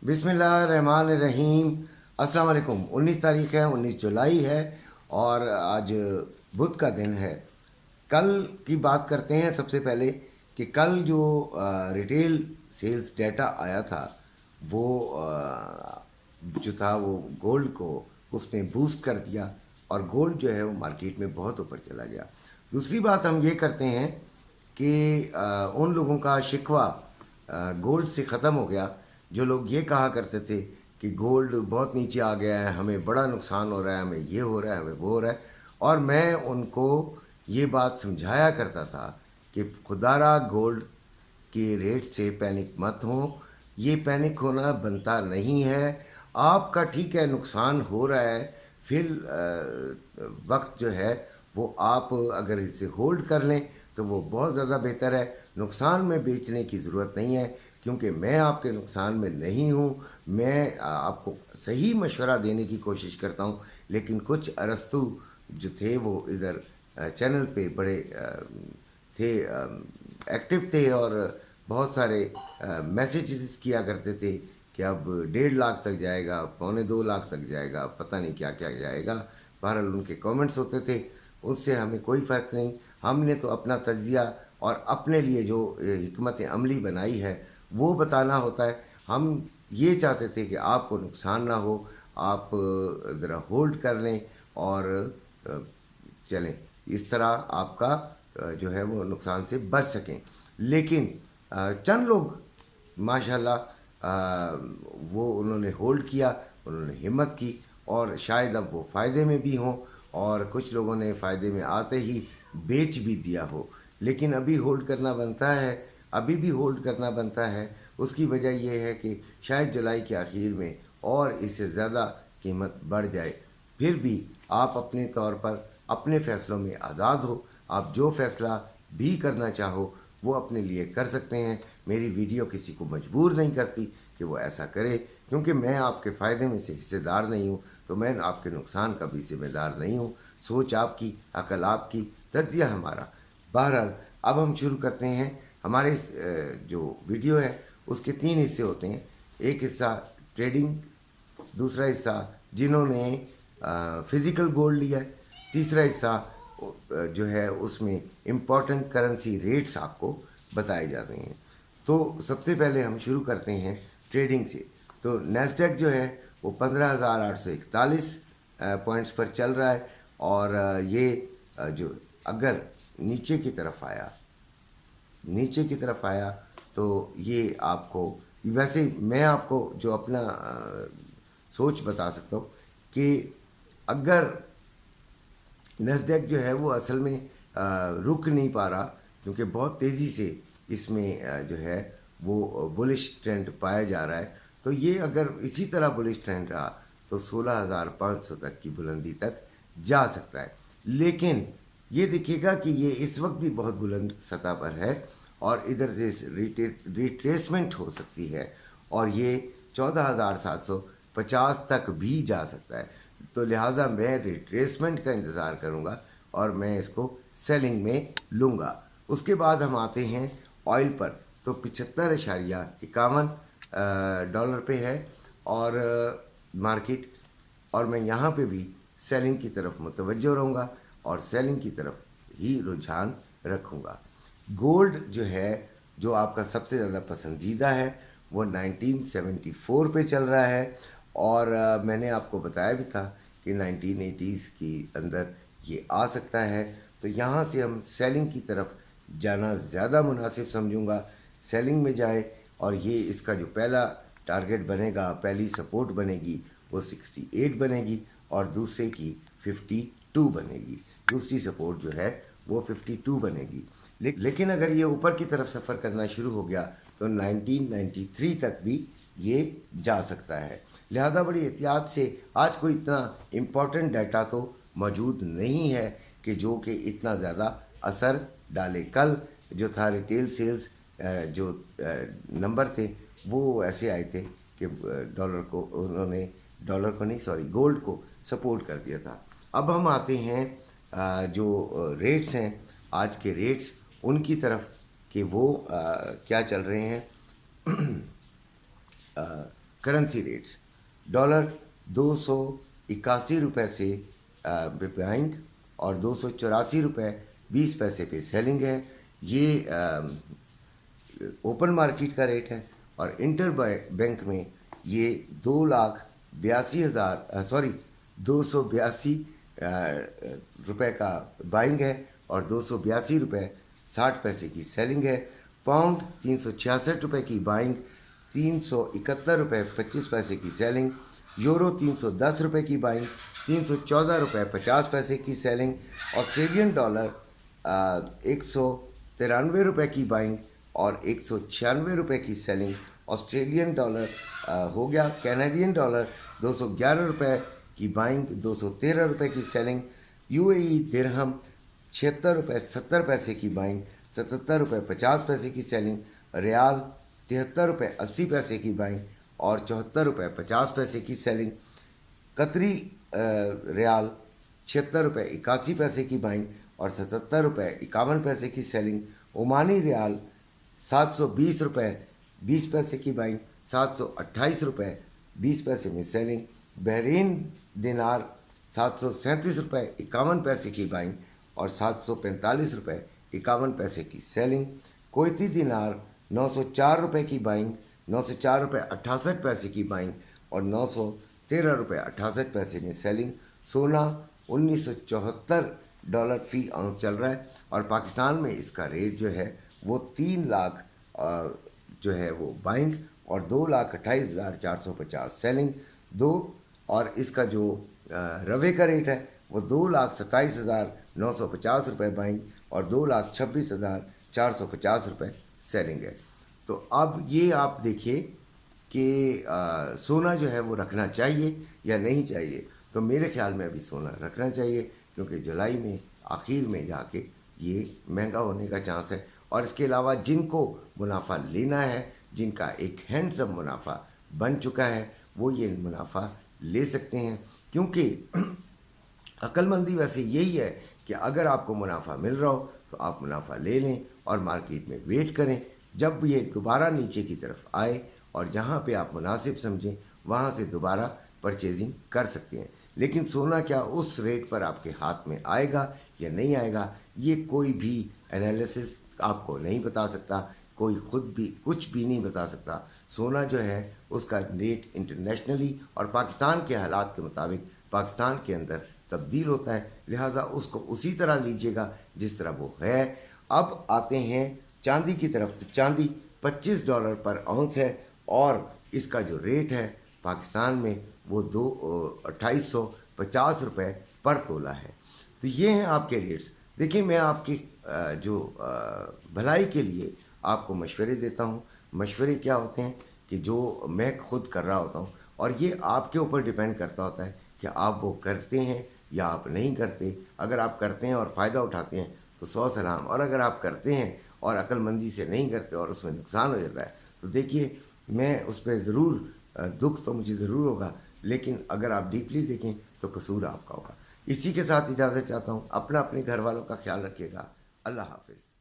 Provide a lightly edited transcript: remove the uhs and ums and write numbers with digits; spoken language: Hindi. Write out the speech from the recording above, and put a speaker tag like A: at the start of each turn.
A: बिस्मिल्लाहिर्रहमानिर्रहीम। अस्सलाम वालेकुम। 19 तारीख है, 19 जुलाई है और आज बुध का दिन है। कल की बात करते हैं। सबसे पहले कि कल जो रिटेल सेल्स डाटा आया था वो जो था वो गोल्ड को उसने बूस्ट कर दिया और गोल्ड जो है वो मार्केट में बहुत ऊपर चला गया। दूसरी बात हम ये करते हैं कि उन लोगों का शिकवा गोल्ड से ख़त्म हो गया जो लोग ये कहा करते थे कि गोल्ड बहुत नीचे आ गया है, हमें बड़ा नुकसान हो रहा है, हमें ये हो रहा है, हमें वो हो रहा है। और मैं उनको ये बात समझाया करता था कि खुदारा गोल्ड के रेट से पैनिक मत हो, ये पैनिक होना बनता नहीं है। आपका ठीक है नुकसान हो रहा है, फिर वक्त जो है वो आप अगर इसे होल्ड कर लें तो वो बहुत ज़्यादा बेहतर है। नुकसान में बेचने की ज़रूरत नहीं है क्योंकि मैं आपके नुकसान में नहीं हूँ। मैं आपको सही मशवरा देने की कोशिश करता हूँ, लेकिन कुछ अरस्तू जो थे वो इधर चैनल पे बड़े थे, एक्टिव थे और बहुत सारे मैसेजेस किया करते थे कि अब 1.5 लाख तक जाएगा, 1.25 लाख तक जाएगा, पता नहीं क्या क्या जाएगा। बहरहाल उनके कमेंट्स होते थे, उससे हमें कोई फ़र्क नहीं। हमने तो अपना तज्जिया और अपने लिए जो हिकमत अमली बनाई है वो बताना होता है। हम ये चाहते थे कि आपको नुकसान ना हो, आप ज़रा होल्ड कर लें और चलें, इस तरह आपका जो है वो नुकसान से बच सकें। लेकिन चंद लोग माशाल्लाह वो उन्होंने होल्ड किया, उन्होंने हिम्मत की और शायद अब वो फ़ायदे में भी हों और कुछ लोगों ने फ़ायदे में आते ही बेच भी दिया हो। लेकिन अभी होल्ड करना बनता है, अभी भी होल्ड करना बनता है। उसकी वजह यह है कि शायद जुलाई के आखिर में और इससे ज़्यादा कीमत बढ़ जाए। फिर भी आप अपने तौर पर अपने फ़ैसलों में आज़ाद हो। आप जो फ़ैसला भी करना चाहो वो अपने लिए कर सकते हैं। मेरी वीडियो किसी को मजबूर नहीं करती कि वो ऐसा करे, क्योंकि मैं आपके फ़ायदे में से हिस्सेदार नहीं हूँ, तो मैं आपके नुकसान का भी जिम्मेदार नहीं हूँ। सोच आपकी, अकल आपकी, तज्जिया हमारा। बहरहाल अब हम शुरू करते हैं। हमारे जो वीडियो है उसके 3 हिस्से होते हैं। एक हिस्सा ट्रेडिंग, दूसरा हिस्सा जिन्होंने फिज़िकल गोल्ड लिया है, तीसरा हिस्सा जो है उसमें इम्पॉर्टेंट करेंसी रेट्स आपको बताए जाते हैं। तो सबसे पहले हम शुरू करते हैं ट्रेडिंग से। तो नैस्डैक जो है वो 15,841 पॉइंट्स पर चल रहा है और ये जो अगर नीचे की तरफ आया तो ये आपको, वैसे मैं आपको जो अपना सोच बता सकता हूँ कि अगर नैस्डैक जो है वो असल में रुक नहीं पा रहा, क्योंकि बहुत तेज़ी से इसमें जो है वो बुलिश ट्रेंड पाया जा रहा है। तो ये अगर इसी तरह बुलिश ट्रेंड रहा तो 16,500 तक की बुलंदी तक जा सकता है। लेकिन ये देखिएगा कि ये इस वक्त भी बहुत बुलंद सतह पर है और इधर से रिट्रेसमेंट हो सकती है और ये 14,750 तक भी जा सकता है। तो लिहाजा मैं रिट्रेसमेंट का इंतज़ार करूँगा और मैं इसको सेलिंग में लूँगा। उसके बाद हम आते हैं ऑयल पर। तो 75.51 डॉलर पे है और मार्केट, और मैं यहाँ पे भी सेलिंग की तरफ मुतवज्जो रहूँगा और सेलिंग की तरफ ही रुझान रखूँगा। गोल्ड जो है, जो आपका सबसे ज़्यादा पसंदीदा है, वो 1974 पे चल रहा है और मैंने आपको बताया भी था कि 1980s के अंदर ये आ सकता है। तो यहाँ से हम सेलिंग की तरफ जाना ज़्यादा मुनासिब समझूंगा। सेलिंग में जाए और ये इसका जो पहला टारगेट बनेगा, पहली सपोर्ट बनेगी वो 68 बनेगी और दूसरे की 52 बनेगी। दूसरी सपोर्ट जो है वो 52 बनेगी। लेकिन अगर ये ऊपर की तरफ सफ़र करना शुरू हो गया तो 1993 तक भी ये जा सकता है। लिहाजा बड़ी एहतियात से, आज कोई इतना इम्पोर्टेंट डाटा तो मौजूद नहीं है कि जो कि इतना ज़्यादा असर डाले। कल जो था रिटेल सेल्स जो नंबर थे वो ऐसे आए थे कि गोल्ड को सपोर्ट कर दिया था। अब हम आते हैं जो रेट्स हैं, आज के रेट्स उनकी तरफ कि वो क्या चल रहे हैं। Currency rates. डॉलर 281 रुपये से बाइंग और 284 रुपये 20 पैसे पे सेलिंग है। ये ओपन मार्केट का रेट है। और इंटर बैंक में ये 282 रुपये का बाइंग है और 282 रुपये 60 पैसे की सेलिंग है। पाउंड 366 रुपये की बाइंग, 371 रुपये 25 पैसे की सेलिंग। यूरो 310 रुपये की बाइंग, 314 रुपये 50 पैसे की सेलिंग। ऑस्ट्रेलियन डॉलर 193 रुपये की बाइंग और 196 रुपये की सेलिंग। ऑस्ट्रेलियन डॉलर हो गया। कैनेडियन डॉलर 211 रुपये की बाइंग, 213 रुपये की सेलिंग। यूएई दिरहम 76 रुपये 70 पैसे की बाइंग, 77 रुपये 50 पैसे की सेलिंग। रियाल 73 रुपये 80 पैसे की बाइंग और 74 रुपये 50 पैसे की सेलिंग। कतरी रियाल 76 रुपये 81 पैसे की बाइंग और 77 रुपये 51 पैसे की सेलिंग। ओमानी रियाल 720 रुपये 20 पैसे की बाइंग, 728 रुपये 20 पैसे में सेलिंग। बहरीन दिनार 737 रुपये 51 पैसे की बाइंग और 745 रुपये 51 पैसे की सेलिंग। कोयती दिनार 904 रुपये की बाइंग, 904 रुपये 68 पैसे की बाइंग और 913 रुपये 68 पैसे में सेलिंग। सोना 1974 डॉलर फी आउंस चल रहा है और पाकिस्तान में इसका रेट जो है वो 3 लाख जो है वो बाइंग और 2,28,450 सेलिंग। और इसका जो रवे का रेट है वो 2,27,950 रुपये बाइंग और 2,26,450 रुपये सेलिंग है। तो अब ये आप देखिए कि सोना जो है वो रखना चाहिए या नहीं चाहिए। तो मेरे ख्याल में अभी सोना रखना चाहिए, क्योंकि जुलाई में आखिर में जाके ये महंगा होने का चांस है। और इसके अलावा जिनको मुनाफा लेना है, जिनका एक हैंडसम मुनाफा बन चुका है, वो ये मुनाफा ले सकते हैं। क्योंकि अक्लमंदी वैसे यही है कि अगर आपको मुनाफा मिल रहा हो तो आप मुनाफा ले लें और मार्केट में वेट करें जब ये दोबारा नीचे की तरफ आए, और जहाँ पे आप मुनासिब समझें वहाँ से दोबारा परचेजिंग कर सकते हैं। लेकिन सोना क्या उस रेट पर आपके हाथ में आएगा या नहीं आएगा, ये कोई भी एनालिसिस आपको नहीं बता सकता, कोई खुद भी कुछ भी नहीं बता सकता। सोना जो है उसका रेट इंटरनेशनली और पाकिस्तान के हालात के मुताबिक पाकिस्तान के अंदर तब्दील होता है, लिहाजा उसको उसी तरह लीजिएगा जिस तरह वो है। अब आते हैं चांदी की तरफ। तो चांदी 25 डॉलर पर आउंस है और इसका जो रेट है पाकिस्तान में वो 2850 रुपये पर तोला है। तो ये हैं आपके रेट्स। देखिए, मैं आपकी जो भलाई के लिए आपको मशवरे देता हूँ। मशवरे क्या होते हैं कि जो मैं खुद कर रहा होता हूँ, और ये आपके ऊपर डिपेंड करता होता है कि आप वो करते हैं या आप नहीं करते। अगर आप करते हैं और फ़ायदा उठाते हैं तो 100 सलाम, और अगर आप करते हैं और अक्लमंदी से नहीं करते और उसमें नुकसान हो जाता है तो देखिए, मैं उस पर ज़रूर दुख तो मुझे ज़रूर होगा, लेकिन अगर आप डीपली देखें तो कसूर आपका होगा। इसी के साथ इजाज़त चाहता हूँ। अपने घर वालों का ख्याल रखिएगा। अल्लाह हाफिज़।